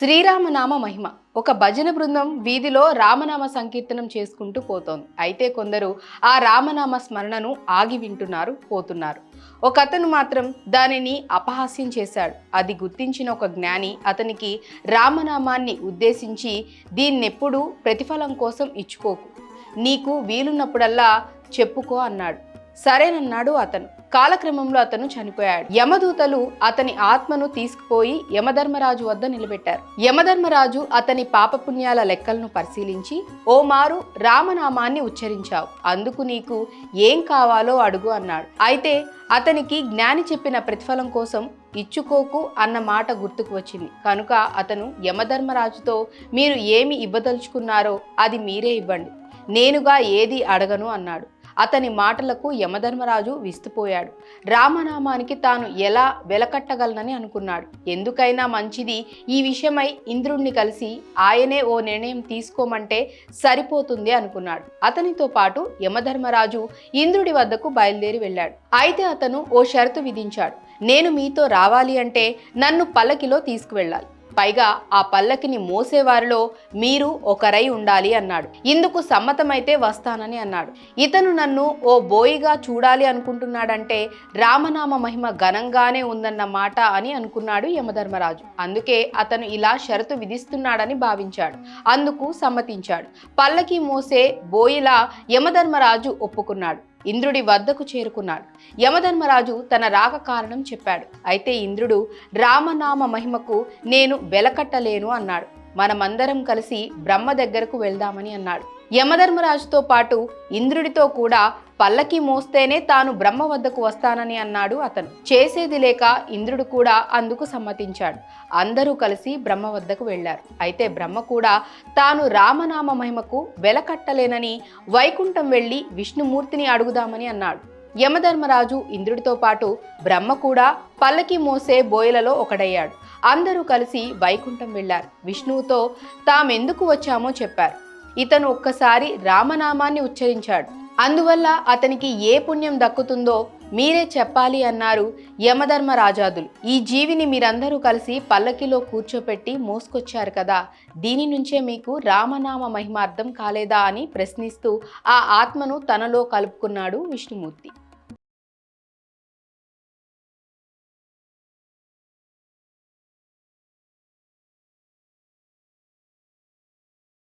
శ్రీరామనామ మహిమ. ఒక భజన బృందం వీధిలో రామనామ సంకీర్తనం చేసుకుంటూ పోతోంది. అయితే కొందరు ఆ రామనామ స్మరణను ఆగి వింటున్నారు, పోతున్నారు. ఒకతను మాత్రం దానిని అపహాస్యం చేశాడు. అది గుర్తించిన ఒక జ్ఞాని అతనికి రామనామాన్ని ఉద్దేశించి, దీన్నెప్పుడు ప్రతిఫలం కోసం ఇచ్చుకోకు, నీకు వీలున్నప్పుడల్లా చెప్పుకో అన్నాడు. సరేనన్నాడు అతను. కాలక్రమంలో అతను చనిపోయాడు. యమదూతలు అతని ఆత్మను తీసుకుపోయి యమధర్మరాజు వద్ద నిలబెట్టారు. యమధర్మరాజు అతని పాపపుణ్యాల లెక్కలను పరిశీలించి, ఓ మారు రామనామాన్ని ఉచ్చరించావు, అందుకు నీకు ఏం కావాలో అడుగు అన్నాడు. అయితే అతనికి జ్ఞాని చెప్పిన ప్రతిఫలం కోసం ఇచ్చుకోకు అన్న మాట గుర్తుకు వచ్చింది. కనుక అతను యమధర్మరాజుతో, మీరు ఏమి ఇవ్వదలుచుకున్నారో అది మీరే ఇవ్వండి, నేనుగా ఏది అడగను అన్నాడు. అతని మాటలకు యమధర్మరాజు విస్తుపోయాడు. రామనామానికి తాను ఎలా వెలకట్టగలనని అనుకున్నాడు. ఎందుకైనా మంచిది, ఈ విషయమై ఇంద్రుణ్ణి కలిసి ఆయనే ఓ నిర్ణయం తీసుకోమంటే సరిపోతుంది అనుకున్నాడు. అతనితో పాటు యమధర్మరాజు ఇంద్రుడి వద్దకు బయలుదేరి వెళ్ళాడు. అయితే అతను ఓ షరతు విధించాడు. నేను మీతో రావాలి అంటే నన్ను పల్లకిలో తీసుకువెళ్ళాలి, పైగా ఆ పల్లకిని మోసేవారిలో మీరు ఒకరై ఉండాలి అన్నాడు. ఇందుకు సమ్మతమైతే వస్తానని అన్నాడు. ఇతను నన్ను ఓ బోయిగా చూడాలి అనుకుంటున్నాడంటే రామనామ మహిమ ఘనంగానే ఉందన్న మాట అని అనుకున్నాడు యమధర్మరాజు. అందుకే అతను ఇలా షరతు విధిస్తున్నాడని భావించాడు. అందుకు సమ్మతించాడు. పల్లకి మోసే బోయిలా యమధర్మరాజు ఒప్పుకున్నాడు. ఇంద్రుడి వద్దకు చేరుకున్నాడు. యమధర్మరాజు తన రాక కారణం చెప్పాడు. అయితే ఇంద్రుడు, రామనామ మహిమకు నేను వెలకట్టలేను అన్నాడు. మనమందరం కలిసి బ్రహ్మ దగ్గరకు వెళ్దామని అన్నాడు. యమధర్మరాజుతో పాటు ఇంద్రుడితో కూడా పల్లకి మోస్తేనే తాను బ్రహ్మ వద్దకు వస్తానని అన్నాడు అతను. చేసేది లేక ఇంద్రుడు కూడా అందుకు సమ్మతించాడు. అందరూ కలిసి బ్రహ్మ వద్దకు వెళ్లారు. అయితే బ్రహ్మ కూడా తాను రామనామ మహిమకు వెలకట్టలేనని వైకుంఠం వెళ్లి విష్ణుమూర్తిని అడుగుదామని అన్నాడు. యమధర్మరాజు ఇంద్రుడితో పాటు బ్రహ్మ కూడా పల్లకి మోసే బోయలలో ఒకడయ్యాడు. అందరూ కలిసి వైకుంఠం వెళ్లారు. విష్ణువుతో తామెందుకు వచ్చామో చెప్పారు. ఇతను ఒక్కసారి రామనామాన్ని ఉచ్చరించాడు, అందువల్ల అతనికి ఏ పుణ్యం దక్కుతుందో మీరే చెప్పాలి అన్నారు యమధర్మరాజాదులు. ఈ జీవిని మీరందరూ కలిసి పల్లకిలో కూర్చోపెట్టి మోసుకొచ్చారు కదా, దీని నుంచే మీకు రామనామ మహిమ అర్థం కాలేదా అని ప్రశ్నిస్తూ ఆ ఆత్మను తనలో కలుపుకున్నాడు విష్ణుమూర్తి.